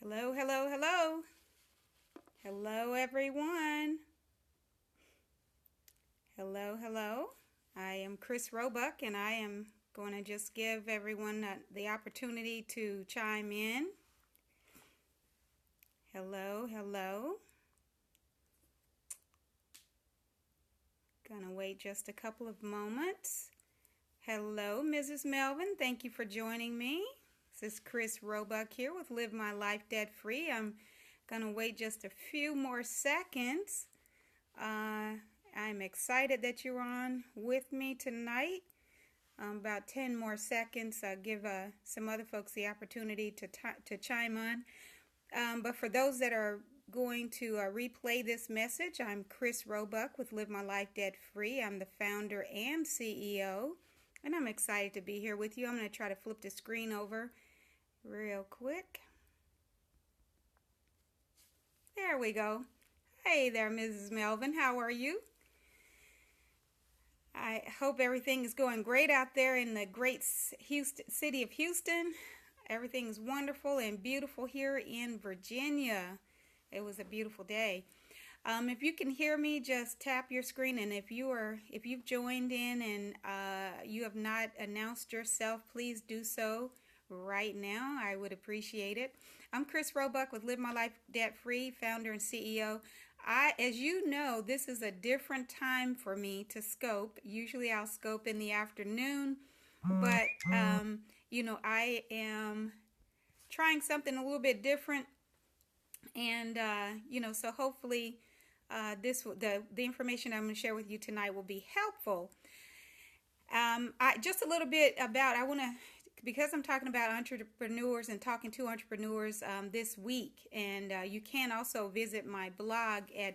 Hello, hello, hello. Hello, everyone. Hello, hello. I am Chris Roebuck, and I am going to just give everyone the opportunity to chime in. Hello, hello. Gonna wait just a couple of moments. Hello, Mrs. Melvin. Thank you for joining me. This is Chris Roebuck here with Live My Life Debt Free. I'm gonna wait just a few more seconds. I'm excited that you're on with me tonight. About 10 more seconds. I'll give some other folks the opportunity to chime on. But for those that are going to replay this message, I'm Chris Roebuck with Live My Life Debt Free. I'm the founder and CEO, and I'm excited to be here with you. I'm going to try to flip the screen over real quick. There we go. Hey there, Mrs. Melvin. How are you? I hope everything is going great out there in the great city of Houston. Everything is wonderful and beautiful here in Virginia. It was a beautiful day. If you can hear me, just tap your screen, and if you've joined in and you have not announced yourself, please do so right now. I would appreciate it. I'm Chris Roebuck with Live My Life Debt Free, founder and CEO. As you know, this is a different time for me to scope. Usually I'll scope in the afternoon, but I am trying something a little bit different, and so hopefully the information I'm going to share with you tonight will be helpful. Just a little bit about, because I'm talking about entrepreneurs and talking to entrepreneurs this week, and you can also visit my blog at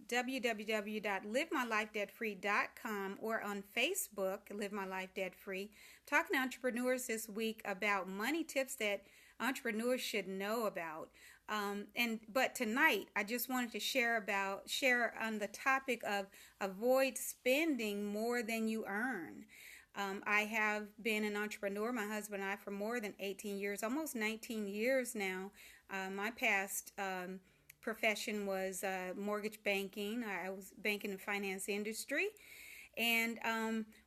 www.livemylifedebtfree.com or on Facebook, Live My Life Debt Free. Talking to entrepreneurs this week about money tips that entrepreneurs should know about. But tonight, I just wanted to share on the topic of avoid spending more than you earn. I have been an entrepreneur, my husband and I, for more than 18 years, almost 19 years now. My past profession was mortgage banking. I was banking and finance industry. And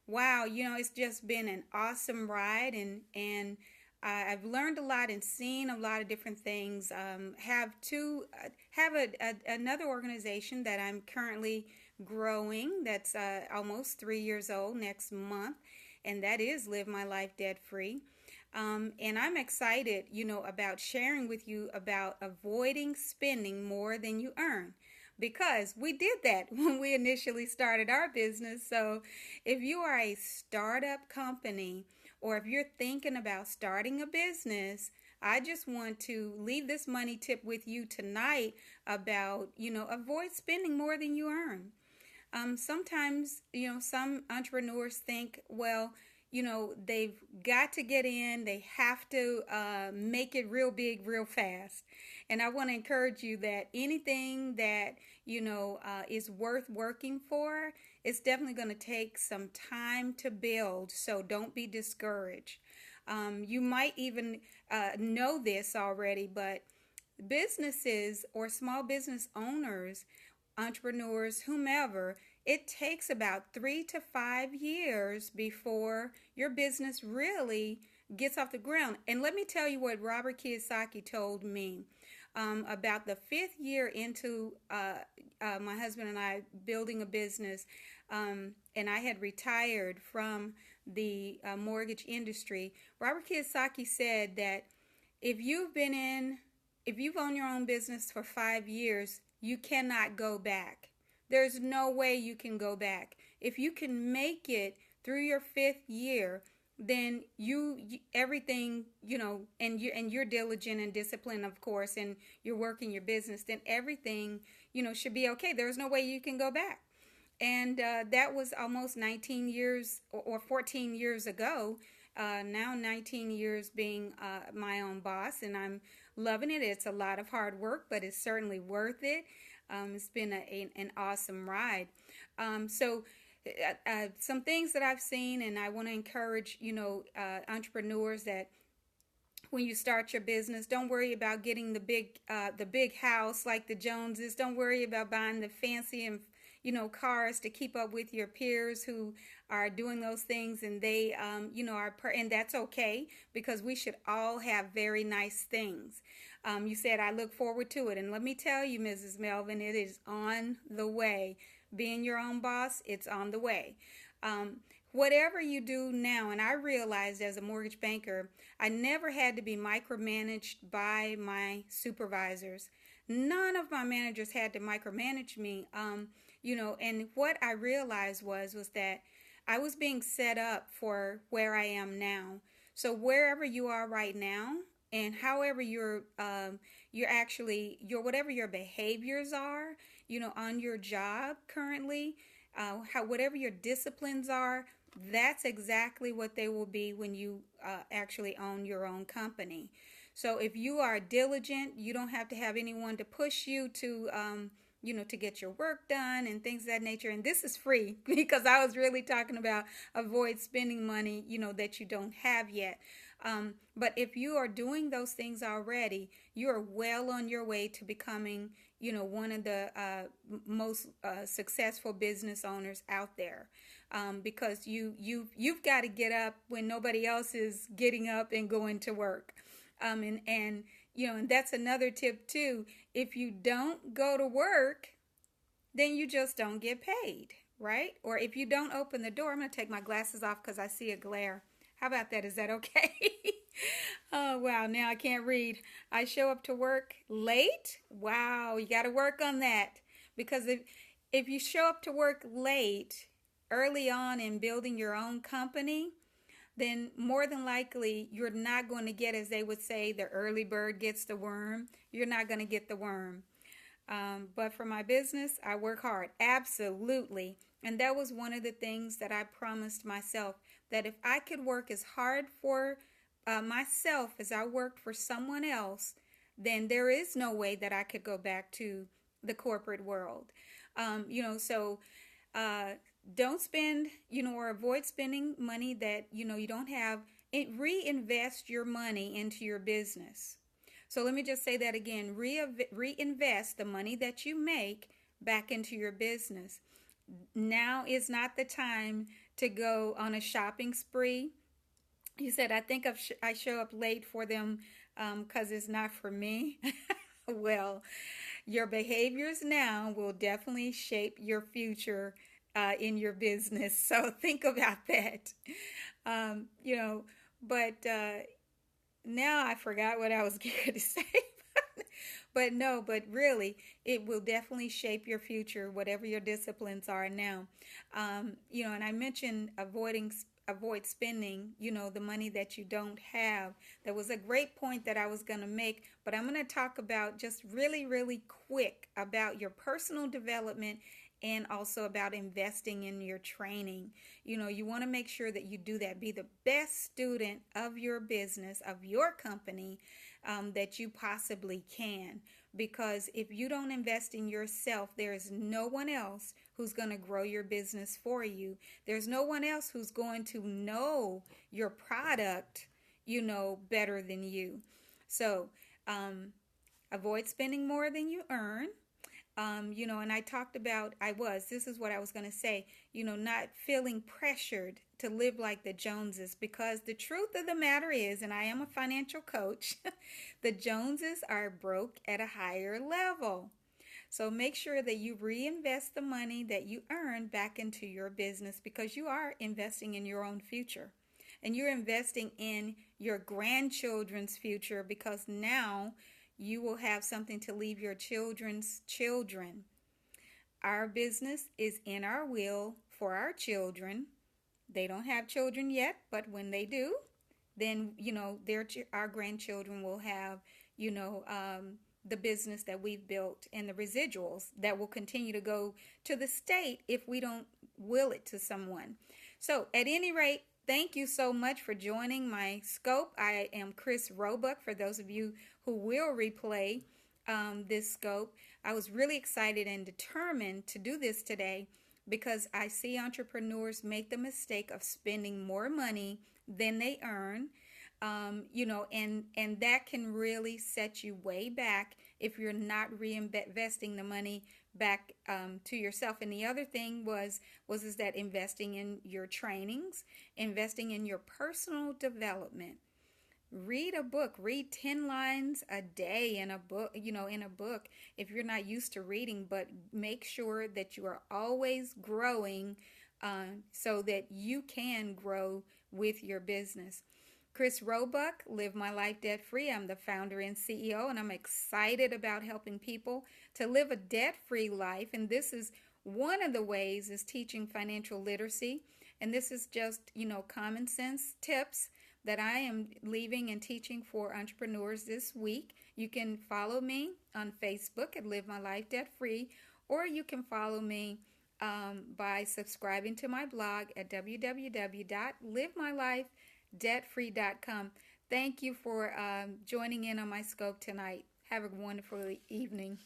wow, it's just been an awesome ride, and I've learned a lot and seen a lot of different things. Have another organization that I'm currently growing that's almost 3 years old next month, and that is Live My Life Debt Free. And I'm excited, about sharing with you about avoiding spending more than you earn, because we did that when we initially started our business. So if you are a startup company, or if you're thinking about starting a business, I just want to leave this money tip with you tonight about, avoid spending more than you earn. Sometimes, some entrepreneurs think, well, they've got to get in, they have to make it real big, real fast. And I want to encourage you that anything that, is worth working for, it's definitely going to take some time to build. So don't be discouraged. You might even know this already, but businesses or small business owners, entrepreneurs, whomever, it takes about 3 to 5 years before your business really gets off the ground. And let me tell you what Robert Kiyosaki told me about the 5th year into my husband and I building a business, and I had retired from the mortgage industry. Robert Kiyosaki said that if you've owned your own business for 5 years, you cannot go back. There's no way you can go back. If you can make it through your 5th year, then everything, and you're diligent and disciplined, of course, and you're working your business, then everything, should be okay. There's no way you can go back. And that was almost 19 years or 14 years ago. Now 19 years being my own boss, and I'm loving it. It's a lot of hard work, but it's certainly worth it. It's been an awesome ride. So some things that I've seen, and I want to encourage, entrepreneurs that when you start your business. Don't worry about getting the big house like the Joneses. Don't worry about buying the fancy and cars to keep up with your peers who are doing those things, and they and that's okay, because we should all have very nice things. You said I look forward to it, and let me tell you, Mrs. Melvin, it is on the way. Being your own boss, it's on the way. Whatever you do now, and I realized as a mortgage banker, I never had to be micromanaged by my supervisors. None of my managers had to micromanage me. And what I realized was that I was being set up for where I am now. So wherever you are right now, and however whatever your behaviors are, on your job currently, whatever your disciplines are, that's exactly what they will be when you actually own your own company. So if you are diligent, you don't have to have anyone to push you to to get your work done and things of that nature. And this is free, because I was really talking about avoid spending money, that you don't have yet. But if you are doing those things already, you are well on your way to becoming, one of the most successful business owners out there. Because you've got to get up when nobody else is getting up and going to work. And that's another tip too. If you don't go to work, then you just don't get paid, right? Or if you don't open the door, I'm going to take my glasses off because I see a glare. How about that? Is that okay? Oh, wow. Now I can't read. I show up to work late. Wow. You got to work on that, because if you show up to work late early on in building your own company, then more than likely you're not going to get, as they would say, the early bird gets the worm. You're not going to get the worm. But for my business, I work hard. Absolutely. And that was one of the things that I promised myself, that if I could work as hard for myself as I worked for someone else, then there is no way that I could go back to the corporate world. So don't spend, or avoid spending money that, you don't have. Reinvest your money into your business. So let me just say that again. Reinvest the money that you make back into your business. Now is not the time to go on a shopping spree. You said, I think I show up late for them because it's not for me. Well, your behaviors now will definitely shape your future in your business. So think about that. But now I forgot what I was going to say. But really, it will definitely shape your future, whatever your disciplines are now. And I mentioned avoid spending, the money that you don't have. That was a great point that I was going to make, but I'm going to talk about just really, really quick about your personal development and also about investing in your training. You want to make sure that you do that. Be the best student of your business, of your company, that you possibly can. Because if you don't invest in yourself, there is no one else who's going to grow your business for you. There's no one else who's going to know your product, better than you. So avoid spending more than you earn. And I talked about, this is what I was going to say, not feeling pressured to live like the Joneses, because the truth of the matter is, and I am a financial coach, the Joneses are broke at a higher level. So make sure that you reinvest the money that you earn back into your business, because you are investing in your own future. And you're investing in your grandchildren's future, because now you will have something to leave your children's children. Our business is in our will for our children. They don't have children yet, but when they do, then, our grandchildren will have, the business that we've built and the residuals that will continue to go to the state if we don't will it to someone. So at any rate, thank you so much for joining my scope. I am Chris Roebuck, for those of you who will replay this scope. I was really excited and determined to do this today, because I see entrepreneurs make the mistake of spending more money than they earn. and that can really set you way back if you're not reinvesting the money back to yourself. And the other thing was is that investing in your trainings, investing in your personal development. Read a book, read 10 lines a day in a book, in a book if you're not used to reading, but make sure that you are always growing so that you can grow with your business. Chris Roebuck, Live My Life Debt Free. I'm the founder and CEO, and I'm excited about helping people to live a debt-free life. And this is one of the ways is teaching financial literacy. And this is just, common sense tips that I am leaving and teaching for entrepreneurs this week. You can follow me on Facebook at Live My Life Debt Free, or you can follow me by subscribing to my blog at www.livemylifedebtfree.com. Thank you for joining in on my scope tonight. Have a wonderful evening.